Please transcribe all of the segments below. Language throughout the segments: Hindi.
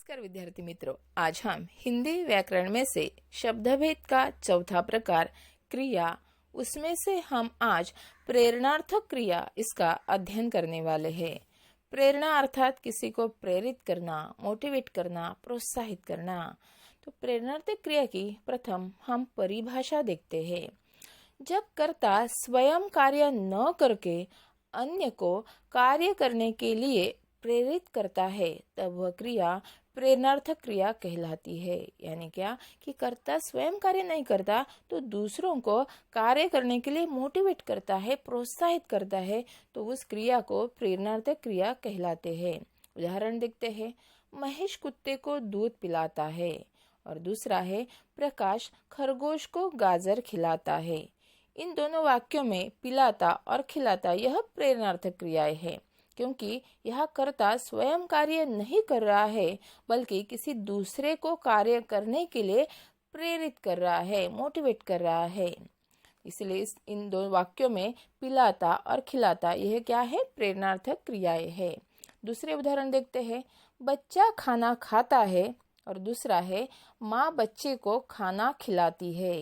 नमस्कार विद्यार्थी मित्रों, आज हम हिंदी व्याकरण में से शब्दभेद का चौथा प्रकार क्रिया, उसमें से हम आज प्रेरणार्थक क्रिया इसका अध्ययन करने वाले हैं। प्रेरणा अर्थात किसी को प्रेरित करना, मोटिवेट करना, प्रोत्साहित करना। तो प्रेरणार्थक क्रिया की प्रथम हम परिभाषा देखते हैं। जब कर्ता स्वयं कार्य न करके अन्य को कार्य करने के लिए प्रेरित करता है, तब वह क्रिया प्रेरणार्थक क्रिया कहलाती है। यानी क्या कि कर्ता स्वयं कार्य नहीं करता तो दूसरों को कार्य करने के लिए मोटिवेट करता है, प्रोत्साहित करता है, तो उस क्रिया को प्रेरणार्थक क्रिया कहलाते हैं। उदाहरण देखते हैं। महेश कुत्ते को दूध पिलाता है, और दूसरा है प्रकाश खरगोश को गाजर खिलाता है। इन दोनों वाक्यों में पिलाता और खिलाता यह प्रेरणार्थक क्रियाएं है, क्योंकि यह कर्ता स्वयं कार्य नहीं कर रहा है, बल्कि किसी दूसरे को कार्य करने के लिए प्रेरित कर रहा है, मोटिवेट कर रहा है। इसलिए इन दो वाक्यों में पिलाता और खिलाता यह क्या है? प्रेरणार्थक क्रियाएं है। दूसरे उदाहरण देखते हैं। बच्चा खाना खाता है, और दूसरा है माँ बच्चे को खाना खिलाती है।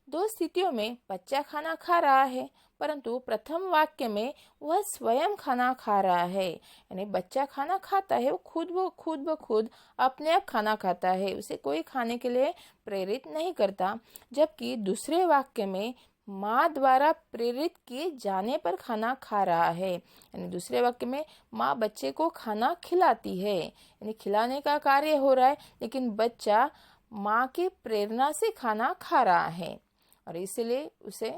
दो स्थितियों में बच्चा खाना खा रहा है, परंतु प्रथम वाक्य में वह स्वयं खाना खा रहा है। यानी बच्चा खाना खाता है, वो खुद ब खुद अपने आप खाना खाता है, उसे कोई खाने के लिए प्रेरित नहीं करता। जबकि दूसरे वाक्य में माँ द्वारा प्रेरित किए जाने पर खाना खा रहा है। यानी दूसरे वाक्य में माँ बच्चे को खाना खिलाती है, यानी खिलाने का कार्य हो रहा है, लेकिन बच्चा माँ की प्रेरणा से खाना खा रहा है, और इसलिए उसे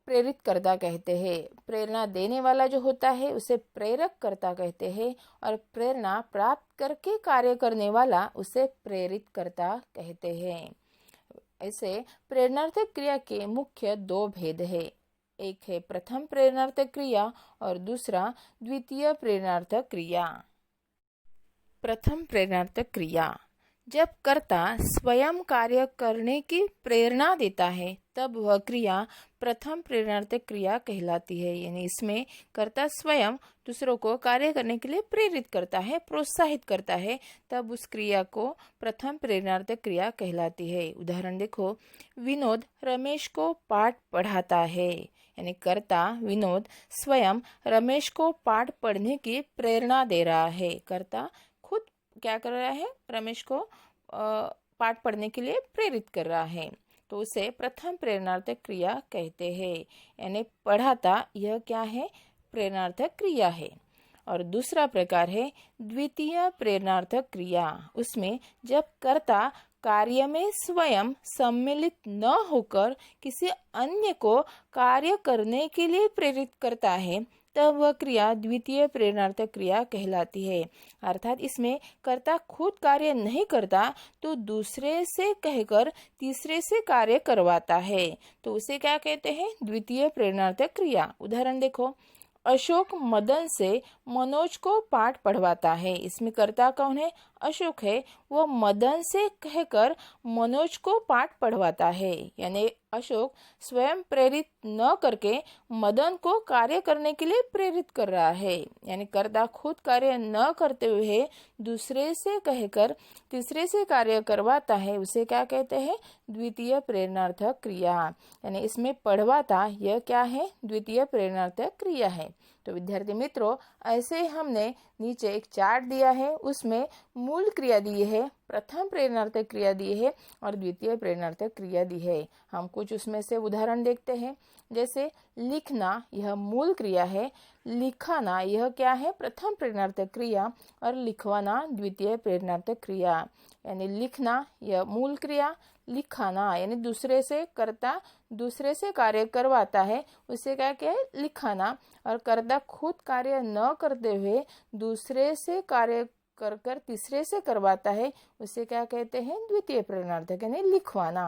प्रेरित कर्ता कहते हैं। प्रेरणा देने वाला जो होता है उसे प्रेरक कर्ता कहते हैं, और प्रेरणा प्राप्त करके कार्य करने वाला उसे प्रेरित कर्ता कहते हैं। ऐसे प्रेरणार्थक क्रिया के मुख्य दो भेद है। एक है प्रथम प्रेरणार्थक क्रिया और दूसरा द्वितीय प्रेरणार्थक क्रिया। प्रथम प्रेरणार्थक क्रिया। जब कर्ता स्वयं कार्य करने की प्रेरणा देता है, तब वह क्रिया प्रथम प्रेरणार्थक क्रिया कहलाती है। यानी इसमें कर्ता स्वयं दूसरों को कार्य करने के लिए प्रेरित करता है, प्रोत्साहित करता है, तब उस क्रिया को प्रथम प्रेरणार्थक क्रिया कहलाती है। उदाहरण देखो। विनोद रमेश को पाठ पढ़ाता है। यानी कर्ता विनोद स्वयं रमेश को पाठ पढ़ने की प्रेरणा दे रहा है। कर्ता खुद क्या कर रहा है? रमेश को पाठ पढ़ने के लिए प्रेरित कर रहा है, तो उसे प्रथम प्रेरणार्थक क्रिया कहते हैं। यानी पढ़ाता यह क्या है? प्रेरणार्थक क्रिया है। और दूसरा प्रकार है द्वितीय प्रेरणार्थक क्रिया। उसमें जब कर्ता कार्य में स्वयं सम्मिलित न होकर किसी अन्य को कार्य करने के लिए प्रेरित करता है, तब वह क्रिया द्वितीय प्रेरणार्थक क्रिया कहलाती है। अर्थात इसमें कर्ता खुद कार्य नहीं करता तो दूसरे से कहकर तीसरे से कार्य करवाता है, तो उसे क्या कहते हैं? द्वितीय प्रेरणार्थक क्रिया। उदाहरण देखो। अशोक मदन से मनोज को पाठ पढ़वाता है। इसमें कर्ता कौन है? अशोक है। वह मदन से कहकर मनोज को पाठ पढ़वाता है। यानी अशोक स्वयं प्रेरित न करके मदन को कार्य करने के लिए प्रेरित कर रहा है। यानी कर्ता खुद कार्य न करते हुए दूसरे से कहकर तीसरे से कार्य करवाता है, उसे क्या कहते हैं? द्वितीय प्रेरणार्थक क्रिया। यानी इसमें पढ़वाता यह क्या है? द्वितीय प्रेरणार्थक क्रिया है। तो विद्यार्थी मित्रों, ऐसे हमने नीचे एक चार्ट दिया है, उसमें मूल क्रिया दी है, प्रथम प्रेरणार्थक क्रिया दी है और द्वितीय प्रेरणार्थक क्रिया दी है। हम कुछ उसमें से उदाहरण देखते हैं। जैसे लिखना, यह मूल क्रिया है। लिखाना यह क्या है? प्रथम प्रेरणार्थक क्रिया, और लिखवाना द्वितीय प्रेरणार्थक क्रिया। यानी लिखना यह मूल क्रिया, लिखाना यानी दूसरे से कर्ता दूसरे से कार्य करवाता है, उसे क्या है? लिखाना। और कर्ता खुद कार्य न करते हुए दूसरे से कार्य कर तीसरे से करवाता है, उसे क्या कहते हैं? द्वितीय प्रेरणार्थक यानी लिखवाना।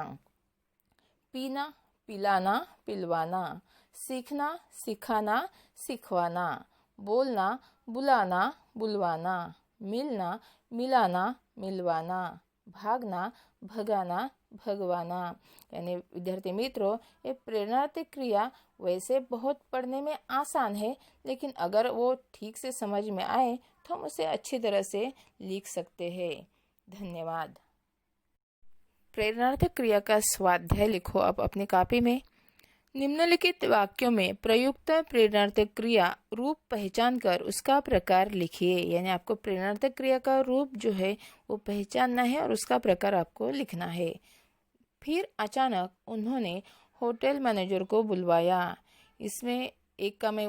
पीना, पिलाना, पिलवाना। सीखना, सिखाना, सिखवाना। बोलना, बुलाना, बुलवाना। मिलना, मिलाना, मिलवाना। भागना, भगाना, भगवाना। यानी विद्यार्थी मित्रों, ये प्रेरणार्थक क्रिया वैसे बहुत पढ़ने में आसान है, लेकिन अगर वो ठीक से समझ में आए तो हम उसे अच्छी तरह से लिख सकते हैं। धन्यवाद। प्रेरणार्थक क्रिया का स्वाध्याय लिखो आप अपनी कॉपी में। निम्नलिखित वाक्यों में प्रयुक्त प्रेरणार्थक क्रिया रूप पहचान कर उसका प्रकार लिखिए। यानी आपको प्रेरणार्थक क्रिया का रूप जो है वो पहचानना है और उसका प्रकार आपको लिखना है। फिर अचानक उन्होंने होटल मैनेजर को बुलवाया। इसमें एक का मैं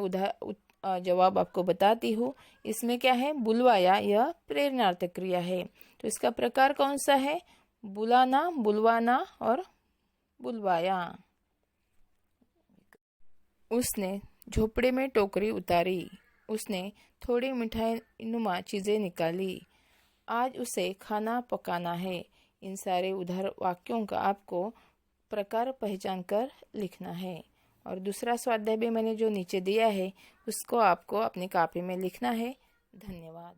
जवाब आपको बताती हूँ। इसमें क्या है, बुलवाया, यह प्रेरणार्थक क्रिया है। तो इसका प्रकार कौन सा है, बुलाना, बुलवाना और बुलवाया। उसने झोपड़े में टोकरी उतारी। उसने थोड़ी मिठाई नुमा चीजें निकाली। आज उसे खाना पकाना है। इन सारे उधार वाक्यों का आपको प्रकार पहचान कर लिखना है। और दूसरा स्वाध्याय भी मैंने जो नीचे दिया है उसको आपको अपनी कॉपी में लिखना है। धन्यवाद।